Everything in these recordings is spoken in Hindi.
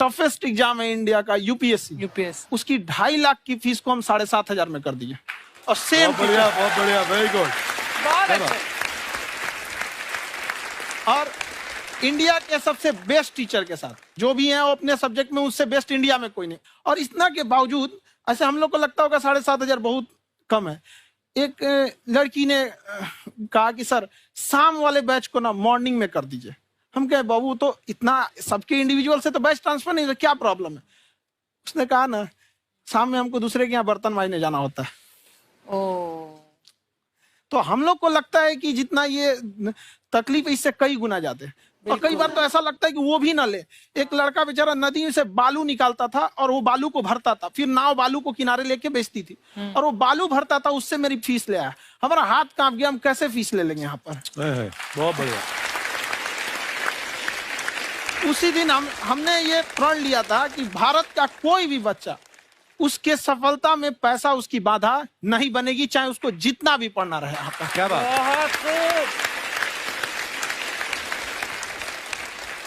टफेस्ट एग्जाम है इंडिया का, यूपीएससी, उसकी 2.5 लाख की फीस को हम 7,500 में कर दिए। और सेम बहुत बढ़िया, वेरी गुड। और इंडिया के सबसे बेस्ट टीचर के साथ जो भी हैं वो अपने सब्जेक्ट में उससे बेस्ट इंडिया में कोई नहीं। और इतना के बावजूद ऐसे हम लोग को लगता होगा 7,500 बहुत कम है। एक लड़की ने कहा कि सर शाम वाले बैच को ना मॉर्निंग में कर दीजिए। हम कहे बाबू तो इतना सबके इंडिविजुअल से तो बैच ट्रांसफर नहीं, तो क्या प्रॉब्लम है? उसने कहा ना शाम में हमको दूसरे के यहाँ बर्तन मांजने जाना होता है। तो हम लोग को लगता है कि जितना ये तकलीफ इससे कई गुना जाते हैं। और कई बार तो ऐसा लगता है कि वो भी ना ले। एक लड़का बेचारा नदी से बालू निकालता था और वो बालू को भरता था, फिर नाव बालू को किनारे लेके बेचती थी और वो बालू भरता था, उससे मेरी फीस ले आया। हमारा हाथ कांप गया, हम कैसे फीस ले लेंगे यहाँ पर। बहुत बढ़िया। उसी दिन हमने ये प्रण लिया था कि भारत का कोई भी बच्चा उसके सफलता में पैसा उसकी बाधा नहीं बनेगी, चाहे उसको जितना भी पढ़ना रहे यहाँ पर। क्या बात।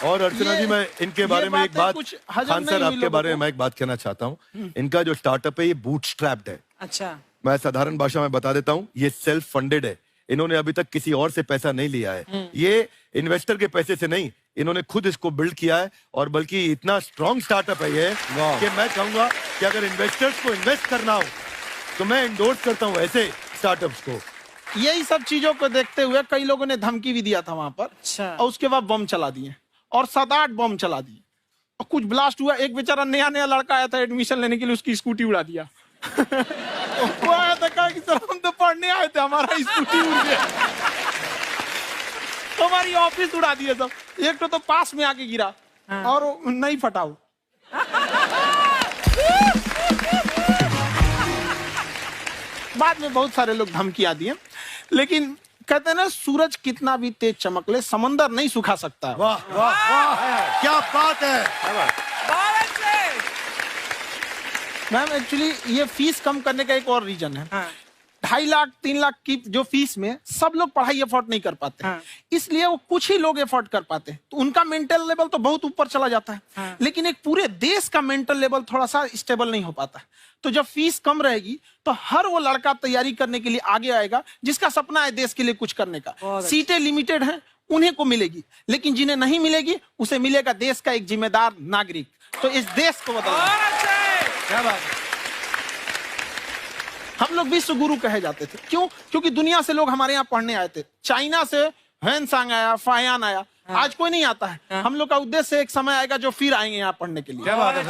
और अर्चना जी, मैं इनके बारे में एक बात, खान सर आपके बारे में मैं एक बात कहना चाहता हूँ। इनका जो स्टार्टअप है ये बूटस्ट्रैप्ड है। अच्छा, मैं साधारण भाषा में बता देता हूँ, ये सेल्फ फंडेड है। इन्होंने अभी तक किसी और से पैसा नहीं लिया है। ये इन्वेस्टर के पैसे से नहीं, इन्होंने खुद इसको बिल्ड किया है। और बल्कि इतना स्ट्रॉन्ग स्टार्टअप है ये कि मैं कहूंगा कि अगर इन्वेस्टर्स को इन्वेस्ट करना हो तो मैं इंडोर्स करता हूँ ऐसे स्टार्टअप्स को। यही सब चीजों को देखते हुए कई लोगों ने धमकी भी दिया था वहां पर। अच्छा। और उसके बाद बम चला दिए और 7-8 बम चला दिए और कुछ ब्लास्ट हुआ। एक बेचारा नया लड़का आया था एडमिशन लेने के लिए, उसकी स्कूटी उड़ा दिया। वो आया था, कहा कि सर हम तो पढ़ने आए थे, हमारा स्कूटी उड़ गया। हमारी ऑफिस उड़ा दिए सब। एक तो पास में आके गिरा और नहीं फटा वो। बाद में बहुत सारे लोग धमकियां दिए, लेकिन कहते हैं ना सूरज कितना भी तेज चमक ले समंदर नहीं सुखा सकता। वाह वाह वाह, क्या बात है। मैम एक्चुअली ये फीस कम करने का एक और रीजन है। 2.5 लाख 3 लाख की जो फीस में सब लोग पढ़ाई एफोर्ड नहीं कर पाते। इसलिए वो कुछ ही लोग एफोर्ड कर पाते हैं, तो उनका मेंटल लेवल तो बहुत ऊपर चला जाता है। लेकिन एक पूरे देश का मेंटल लेवल थोड़ा सा स्टेबल नहीं हो पाता। तो जब फीस कम रहेगी तो हर वो लड़का तैयारी करने के लिए आगे आएगा जिसका सपना है देश के लिए कुछ करने का। सीटें लिमिटेड हैं, उन्हें को मिलेगी, लेकिन जिन्हें नहीं मिलेगी उसे मिलेगा देश का एक जिम्मेदार नागरिक। तो इस देश को बदलना। क्या बात है। हम लोग विश्व गुरु कहे जाते थे, क्यों? क्योंकि दुनिया से लोग हमारे यहाँ पढ़ने आए थे। चाइना से ह्वेनसांग आया, फायान आया, आज कोई नहीं आता है। हम लोग का उद्देश्य एक समय आएगा जो फिर आएंगे यहाँ पढ़ने के लिए। क्या बात है।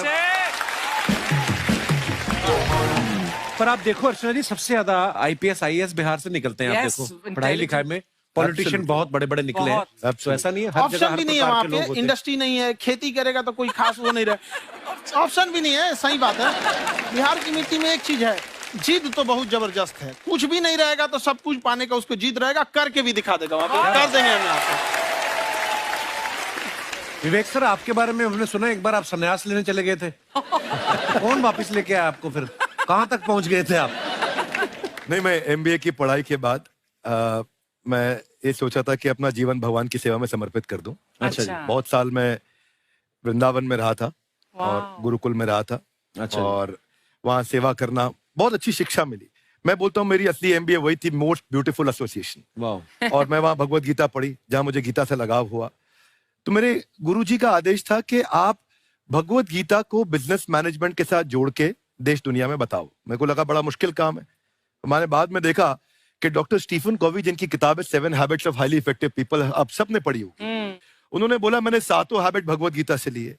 पर आप देखो अर्चना जी, सबसे ज्यादा आईपीएस आईएएस बिहार से निकलते हैं। आप देखो पढ़ाई लिखाई में पॉलिटिशियन बहुत बड़े बड़े निकले हैं। तो ऐसा नहीं है, हर ऑप्शन भी नहीं है वहाँ पे, इंडस्ट्री नहीं है, खेती करेगा तो कोई खास वो नहीं रहे, ऑप्शन भी नहीं है। सही बात है। बिहार की मिट्टी में एक चीज है, जिद तो बहुत जबरदस्त है। कुछ भी नहीं रहेगा तो सब कुछ पाने का उसको जिद रहेगा, करके भी दिखा देगा। वहाँ पे कर देंगे हम आपको। विवेक सर, आपके बारे में हमने सुना एक बार आप संन्यास लेने चले गए थे। कौन वापस लेके आया आपको? फिर कहाँ तक पहुंच गए थे आप? नहीं, मैं एमबीए की पढ़ाई के बाद मैं ये सोचा था कि अपना जीवन भगवान की सेवा में समर्पित कर दूं। अच्छा जी। बहुत साल मैं वृंदावन में रहा था और गुरुकुल में रहा था। अच्छा। और वहाँ सेवा करना, बहुत अच्छी शिक्षा मिली। मैं बोलता हूँ मेरी असली एमबीए वही थी, मोस्ट ब्यूटीफुल एसोसिएशन। वाह। और मैं वहाँ भगवत गीता पढ़ी, जहाँ मुझे गीता से लगाव हुआ। तो मेरे गुरुजी का आदेश था कि आप भगवत गीता को बिजनेस मैनेजमेंट के साथ जोड़ के देश दुनिया में बताओ। मेरे को लगा बड़ा मुश्किल काम है। मैंने बाद में देखा कि डॉक्टर स्टीफन कॉवी, जिनकी किताब है 7 habits of highly effective people, आप सबने पढ़ी होगी, उन्होंने बोला मैंने 7 हैबिट भगवत गीता से लिए।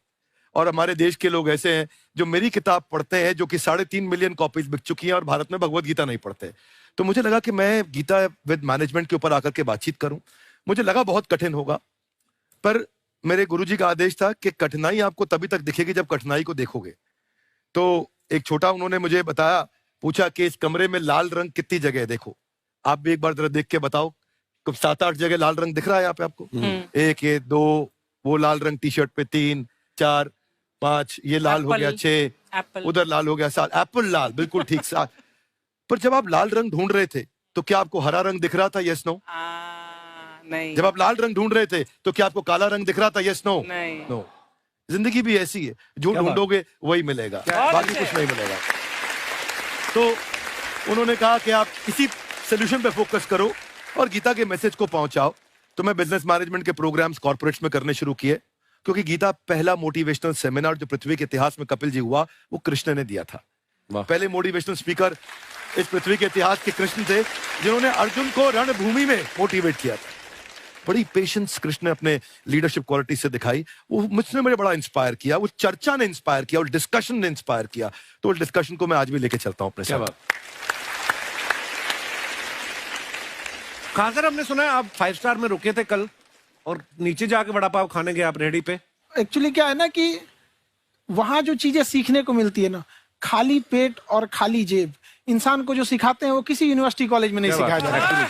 और हमारे देश के लोग ऐसे हैं जो मेरी किताब पढ़ते हैं, जो कि 3.5 मिलियन कॉपीज बिक चुकी हैं, और भारत में भगवत गीता नहीं पढ़ते। तो मुझे लगा कि मैं गीता विद मैनेजमेंट के ऊपर आकर के बातचीत करूं। मुझे लगा बहुत कठिन होगा, पर मेरे गुरुजी का आदेश था कि कठिनाई आपको तभी तक दिखेगी जब कठिनाई को देखोगे। तो एक छोटा उन्होंने मुझे बताया, पूछा कि इस कमरे में लाल रंग कितनी जगह है, देखो आप भी एक बार जरा देख के बताओ। 7-8 जगह लाल रंग दिख रहा है यहाँ पे आपको? 1 ये 2, वो लाल रंग टी शर्ट पे 3 4 5, ये लाल हो गया 6, उधर लाल हो गया 7, एप्पल लाल, बिल्कुल ठीक 7। पर जब आप लाल रंग ढूंढ रहे थे तो क्या आपको हरा रंग दिख रहा था? Yes no? नहीं। जब आप लाल रंग ढूंढ रहे थे तो क्या आपको काला रंग दिख रहा था? Yes no? नहीं। नो। जिंदगी भी ऐसी है, जो ढूंढोगे वही मिलेगा, बाकी कुछ नहीं मिलेगा। तो उन्होंने कहा कि आप इसी सोल्यूशन पे फोकस करो और गीता के मैसेज को पहुंचाओ। तो मैं बिजनेस मैनेजमेंट के प्रोग्राम्स कॉर्पोरेट्स में करने शुरू किए, क्योंकि गीता पहला मोटिवेशनल सेमिनार जो पृथ्वी के इतिहास में कपिल जी हुआ, वो कृष्ण ने दिया था। पहले मोटिवेशनल स्पीकर इस पृथ्वी के इतिहास के कृष्ण थे, जिन्होंने अर्जुन को रणभूमि में मोटिवेट किया था। बड़ी पेशेंस कृष्ण ने अपने लीडरशिप क्वालिटी से दिखाई, वो मुझसे मुझे बड़ा इंस्पायर किया, वो चर्चा ने इंस्पायर किया, वो डिस्कशन ने इंस्पायर किया। तो उस डिस्कशन को मैं आज भी लेके चलता हूं अपने साथ। कहां सर, हमने सुना है आप 5 स्टार में रुके थे कल और नीचे जाके वड़ा पाव खाने गए आप रेडी पे। एक्चुअली क्या है ना कि वहां जो चीजें सीखने को मिलती है ना, खाली पेट और खाली जेब इंसान को जो सिखाते हैं वो किसी यूनिवर्सिटी कॉलेज में नहीं सिखाया जाता है।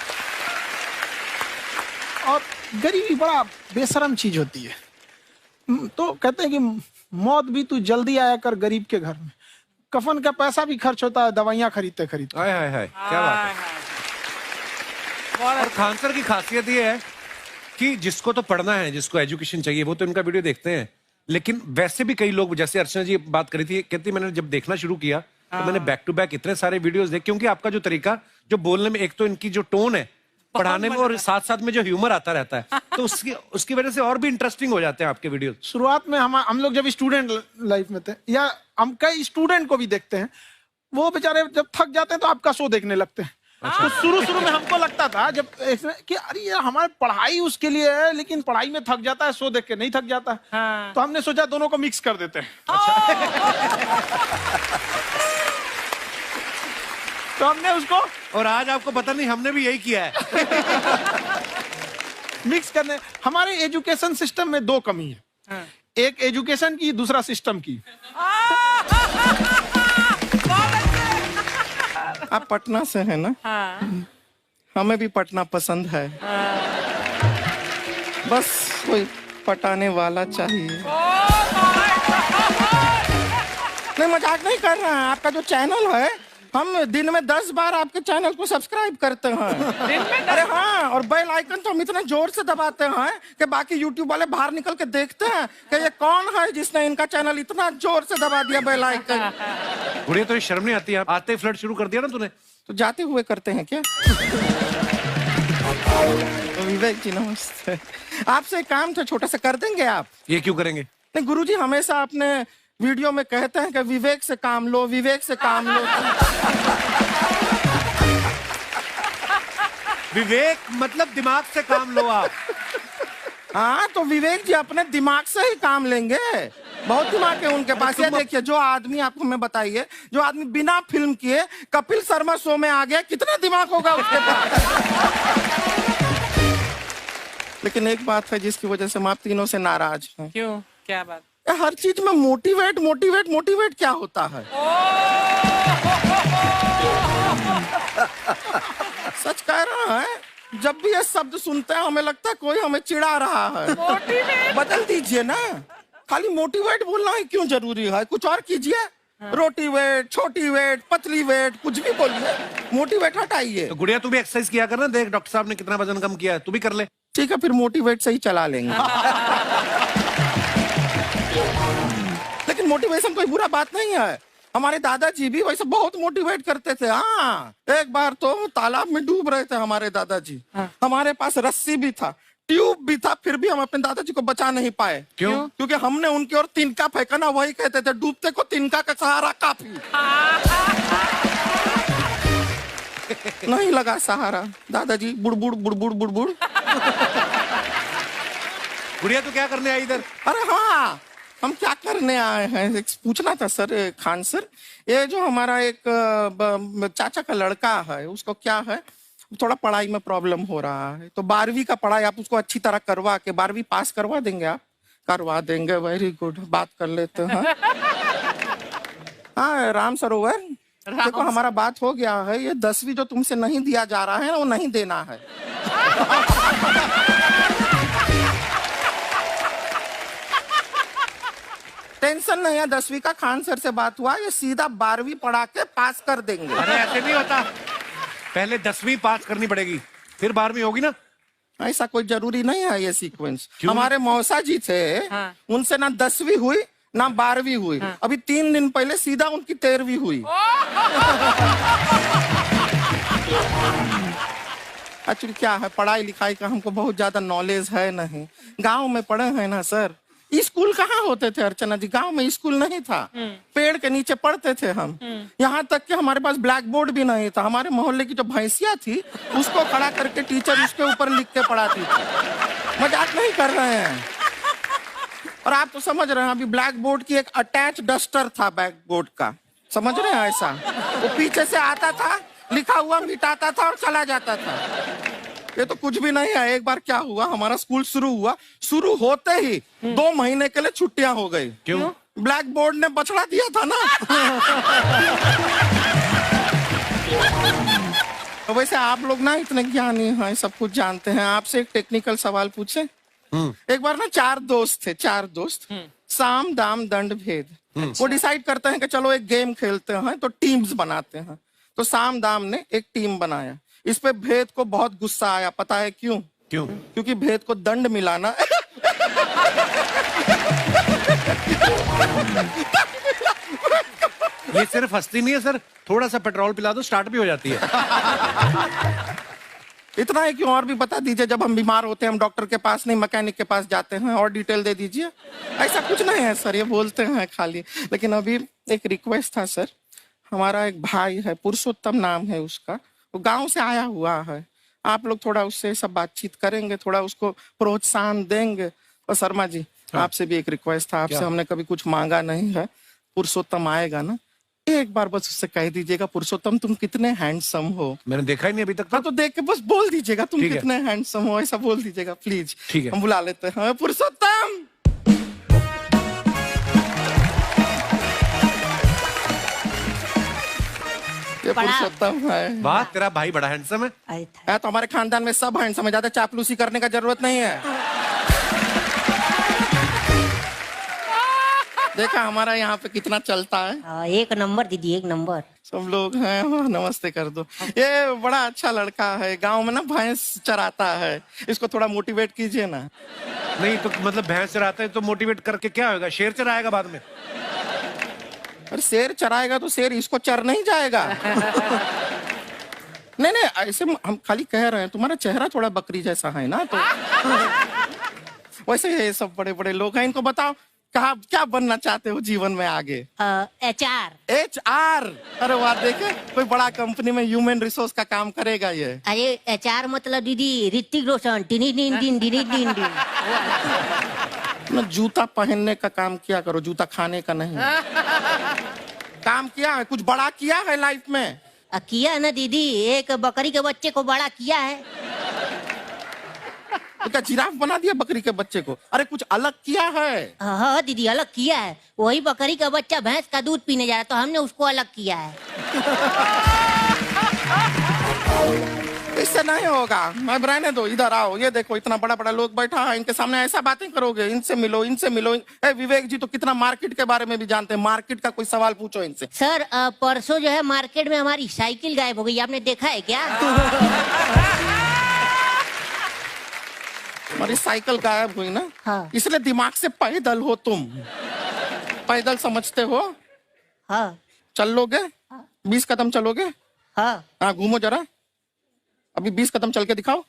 और गरीबी बड़ा बेशरम चीज होती है। तो कहते हैं कि मौत भी तू जल्दी आया कर गरीब के घर में, कफन का पैसा भी खर्च होता है दवाइयां खरीदते खरीदते। हाय हाय हाय, क्या बात है। और खान सर की खासियत ये है कि जिसको तो पढ़ना है, जिसको एजुकेशन चाहिए, वो तो इनका वीडियो देखते हैं, लेकिन वैसे भी कई लोग, जैसे अर्चना जी बात करी थी, कहती मैंने जब देखना शुरू किया तो मैंने बैक टू बैक इतने सारे वीडियोस देखे, क्योंकि आपका जो तरीका जो बोलने में, एक तो इनकी जो टोन है पढ़ाने में, और साथ साथ में जो ह्यूमर आता रहता है, तो उसकी वजह से और भी इंटरेस्टिंग हो जाते हैं आपके वीडियो। शुरुआत में हम लोग जब स्टूडेंट लाइफ में थे, या हम कई स्टूडेंट को भी देखते हैं, वो बेचारे जब थक जाते हैं तो आपका शो देखने लगते हैं। तो शुरू में हमको लगता था जब कि अरे ये हमारी पढ़ाई उसके लिए है, लेकिन पढ़ाई में थक जाता है, शो देख के नहीं थक जाता। तो हमने सोचा दोनों को मिक्स कर देते हैं। तो हमने उसको, और आज आपको पता नहीं हमने भी यही किया है। मिक्स करने। हमारे एजुकेशन सिस्टम में 2 कमी है, एक एजुकेशन की, दूसरा सिस्टम की। आप पटना से हैं ना? हाँ। हमें भी पटना पसंद है। बस कोई पटाने वाला चाहिए। नहीं, मजाक नहीं कर रहे हैं। आपका जो चैनल है, हम दिन में 10 बार आपके चैनल को सब्सक्राइब करते हैं। अरे हाँ, और बेल आइकन तो हम इतना जोर से दबाते हैं कि बाकी यूट्यूब वाले बाहर निकल के देखते हैं कि ये कौन है जिसने इनका चैनल इतना जोर से दबा दिया बेल आइकन। बुढ़िया, तो ये शर्म नहीं आती है? आते ही फ्लर्ट शुरू कर दिया ना तूने। तो जाते हुए करते हैं क्या? विवेक जी नमस्ते। आपसे काम था छोटा सा, कर देंगे आप? ये क्यों करेंगे? नहीं, गुरुजी हमेशा अपने वीडियो में कहते हैं कि विवेक से काम लो, विवेक से काम लो। विवेक मतलब दिमाग से काम लो आप। हाँ, तो विवेक जी अपने दिमाग से ही काम लेंगे। बहुत दिमाग है उनके पास। ये देखिए, जो आदमी, आपको मैं बताइए, जो आदमी बिना फिल्म किए कपिल शर्मा शो में आ गया, कितना दिमाग होगा उसके पास। लेकिन एक बात है जिसकी वजह से हम आप तीनों से नाराज हैं। क्यों? क्या बात? हर चीज में मोटिवेट मोटिवेट मोटिवेट क्या होता है? सच कह रहा है, जब भी ये शब्द सुनते हैं हमें लगता है कोई हमें चिढ़ा रहा है। बदल दीजिए ना, खाली मोटिवेट बोलना ही क्यों जरूरी है? कुछ और कीजिए। रोटी वेट, छोटी वेट, पतली वेट, कुछ भी बोलिए, मोटिवेट हटाइए। तो गुड़िया, तू भी एक्सरसाइज किया कर ना, देख डॉक्टर साहब ने कितना वजन कम किया है, तू भी कर ले। ठीक है, फिर मोटिवेट से ही चला लेंगे। लेकिन मोटिवेशन कोई बुरा बात नहीं है। हमारे दादाजी भी वैसे बहुत मोटिवेट करते थे। हाँ, एक बार तो तालाब में डूब रहे थे हमारे दादाजी। हमारे पास रस्सी भी था, ट्यूब भी था, फिर भी हम अपने दादाजी को बचा नहीं पाए। क्यों? क्योंकि हमने उनकी ओर तिनका फेंका ना, वही कहते थे डूबते को तिनका का सहारा काफी। नहीं लगा सहारा, दादाजी बुड़बुड़ बुड़बुड़ बुड़बुड़। गुड़िया, तू क्या करने आई इधर? अरे हाँ, हम क्या करने आए हैं, एक पूछना था सर, खान सर, ये जो हमारा एक चाचा का लड़का है, उसको क्या है, थोड़ा पढ़ाई में प्रॉब्लम हो रहा है, तो 12वीं का पढ़ाई आप उसको अच्छी तरह करवा के 12वीं पास करवा देंगे आप? करवा देंगे, वेरी गुड, बात कर लेते हैं। हाँ राम सरोवर, देखो हमारा बात हो गया है, ये 10वीं जो तुमसे नहीं दिया जा रहा है वो नहीं देना है। टेंशन नहीं है, 10वीं का खान सर से बात हुआ, ये सीधा 12वीं पढ़ा के पास कर देंगे। अरे ऐसे नहीं होता, पहले 10वीं पास करनी पड़ेगी, फिर 12वीं होगी ना। ऐसा कोई जरूरी नहीं है ये सीक्वेंस। हमारे मौसा जी थे, उनसे ना 10वीं हुई ना 12वीं हुई, अभी 3 दिन पहले सीधा उनकी 13वीं हुई। एक्चुअली क्या है, पढ़ाई लिखाई का हमको बहुत ज्यादा नॉलेज है नहीं। गांव में पढ़े हैं ना सर, स्कूल कहाँ होते थे अर्चना जी, गांव में स्कूल नहीं था, पेड़ के नीचे पढ़ते थे हम। यहाँ तक कि हमारे पास ब्लैक बोर्ड भी नहीं था। हमारे मोहल्ले की जो भैंसिया थी उसको खड़ा करके टीचर उसके ऊपर लिख के पढ़ाती थी। मजाक नहीं कर रहे हैं। और आप तो समझ रहे हैं, अभी ब्लैक बोर्ड की एक अटैच डस्टर था बैक बोर्ड का, समझ रहे हैं ऐसा, वो पीछे से आता था, लिखा हुआ मिटाता था और चला जाता था। ये तो कुछ भी नहीं है। एक बार क्या हुआ, हमारा स्कूल शुरू हुआ, शुरू होते ही 2 महीने के लिए छुट्टियां हो गई। क्यों? ब्लैक बोर्ड ने बछड़ा दिया था ना। तो वैसे आप लोग ना इतने ज्ञानी हैं, सब कुछ जानते हैं। आपसे एक टेक्निकल सवाल पूछे। एक बार ना 4 दोस्त थे, 4 दोस्त, साम दाम दंड भेद। वो डिसाइड करते हैं कि चलो एक गेम खेलते हैं, तो टीम्स बनाते हैं। तो साम दाम ने एक टीम बनाया। इस पे भेद को बहुत गुस्सा आया। पता है क्यों? क्यों? क्योंकि भेद को दंड मिलाना ये सिर्फ हंसती नहीं है सर, थोड़ा सा पेट्रोल पिला दो स्टार्ट भी हो जाती है। इतना है कि और भी बता दीजिए, जब हम बीमार होते हैं हम डॉक्टर के पास नहीं मैकेनिक के पास जाते हैं, और डिटेल दे दीजिए। ऐसा कुछ नहीं है सर, ये बोलते हैं खाली। लेकिन अभी एक रिक्वेस्ट था सर, हमारा एक भाई है, पुरुषोत्तम नाम है उसका, वो गांव से आया हुआ है। आप लोग थोड़ा उससे सब बातचीत करेंगे, थोड़ा उसको प्रोत्साहन देंगे। और शर्मा जी, आपसे भी एक रिक्वेस्ट था, आपसे हमने कभी कुछ मांगा नहीं है। पुरुषोत्तम आएगा ना, एक बार बस उससे कह दीजिएगा, पुरुषोत्तम तुम कितने हैंडसम हो। मैंने देखा ही नहीं अभी तक। तो देख के बस बोल दीजिएगा तुम ठीक है। कितने हैंडसम हो, ऐसा बोल दीजिएगा प्लीज। ठीक है। हम बुला लेते हैं पुरुषोत्तम। ये पुरुषोत्तम है। वाह, तेरा भाई बड़ा हैंडसम है। है तो हमारे खानदान में सब हैंडसम है, ज्यादा चापलूसी करने का जरूरत नहीं है। देखा हमारा यहाँ पे कितना चलता है। एक नंबर दीदी, एक नंबर। सब लोग हैं, नमस्ते कर दो। ये बड़ा अच्छा लड़का है, गांव में ना भैंस चराता है, इसको थोड़ा मोटिवेट कीजिए ना। नहीं तो मतलब भैंस चराता है तो मोटिवेट करके क्या होगा, शेर चराएगा बाद में। अरे शेर चराएगा तो शेर इसको चर नहीं जाएगा। नहीं नहीं, ऐसे हम खाली कह रहे हैं, तुम्हारा चेहरा थोड़ा बकरी जैसा है ना, तो वैसे ये सब बड़े बड़े लोग हैं। इनको बताओ कहा क्या बनना चाहते हो जीवन में आगे? HR। HR? अरे वाह, देखे कोई बड़ा कंपनी में ह्यूमन रिसोर्स का काम करेगा ये। अरे HR मतलब दीदी Hrithik Roshan, tiny tin tin tiny tin tin. ना जूता पहनने का काम किया करो, जूता खाने का नहीं। काम किया है, कुछ बड़ा किया है लाइफ में? किया है ना दीदी, एक बकरी के बच्चे को बड़ा किया है। तो क्या जिराफ बना दिया बकरी के बच्चे को? अरे कुछ अलग किया है। हाँ दीदी, अलग किया है। वही बकरी का बच्चा भैंस का दूध पीने जा रहा, तो हमने उसको अलग किया है। इससे नहीं होगा, मैं रहने दो, इधर आओ। ये देखो इतना बड़ा बड़ा लोग बैठा है, इनके सामने ऐसा बातें करोगे? इनसे मिलो, इनसे मिलो। विवेक जी तो कितना मार्केट के बारे में भी जानते हैं, मार्केट का कोई सवाल पूछो इनसे। सर परसों जो है मार्केट में हमारी साइकिल गायब हो गई, आपने देखा है क्या? हमारी साइकिल गायब हुई ना? हाँ। इसलिए दिमाग से पैदल हो तुम। पैदल समझते हो? हाँ। चल लोगे? 20 कदम चलोगे? हाँ। घूमो जरा, अभी 20 कदम चल के दिखाओ।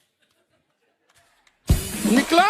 निकलो।